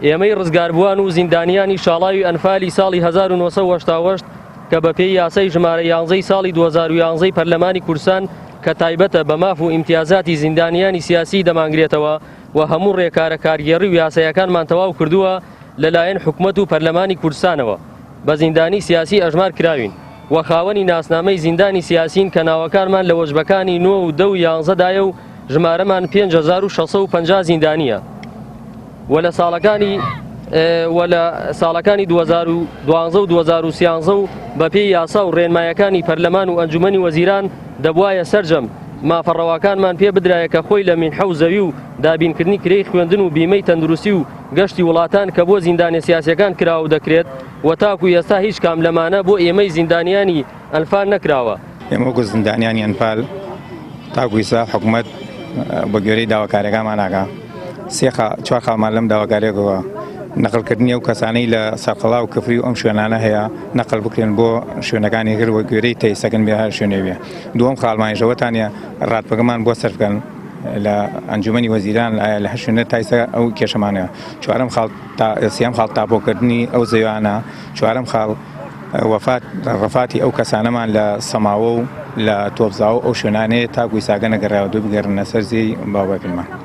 ئێمەی ڕزگاربووان و زیندانیانی شاڵاوی ئەنفالی ساڵی 1970 کە بە پێی یاسای ژمارە 11 ساڵی 2011 پەرلەمانی کوردستان کە تایبەتە بە ماف و ئیمتیازاتی زیندانیانی سیاسی دەمانگرێتەوە و هەموو ڕێکارە کارگێڕی و یاسایەکانمان تەواو کردووە لەلایەن حکومەت و پەرلەمانی کوردستانەوە بە زیندانی سیاسی ئەژمار کراوین و خاوەنی ناسنامەی زیندانی سیاسین کە ناوەکانمان لە وەژبەکانی 9 و 10 و 11 دایە و ژمارەمان 5650 زیندانیە و لە ساڵەکانی 2012 و 2013 و بەپێی یاسا و ڕێنمایەکانی پەرلەمان و ئەنجومەنی وەزیران دەبوایە سەرجەم مافەڕەواکانمان پێ بدرایە کە خۆی لە مینحە و زەوی و دابینکردنی کرێی خوێندن و بیمەی تەندروستی و گەشتی وڵاتان کە بۆ زیندانە سیاسیەکان کراوە دەکرێت و تاکو ئێستا هیچ کام لەمانە بۆ ئێمەی زیندانیانی ئەنفال نەکراوە. ئێمە وەکو زیندانیانی ئەنفال تاکو ئێستا حکومەت بە گوێرەی داواکاریەکانمان ناکا چوار خاڵمان لەم داواکاریەکەوە نەقلکردنی ئەو کەسانەی لە سەرقەڵا و کفری و ئەم شوێنانە هەیە نەقل بکرێن بۆ شوێنەکانی هەر وە گوێرەی تەیسەکەن بێ هەر شوێنێوێ. دووەم خاڵمانیژەوەتانە ڕاتپەکەمان بۆ سەرکەن لە ئەنجومەنی وەزیران لە هەر شوێنە تایسە ئەو کێشەمانەیە. چوارەم خاڵ سیام خاڵ تاپۆکردنی ئەو زەویانە. چوارەم خاڵ ڕەفاتی ئەو کەسانەمان لە سەماوە و لە تۆبزاوە ئەو شوێنانەیە تاکوی ساگە نەگەڕاوە دوو بگەڕنە سەر زێی باوەکەمان.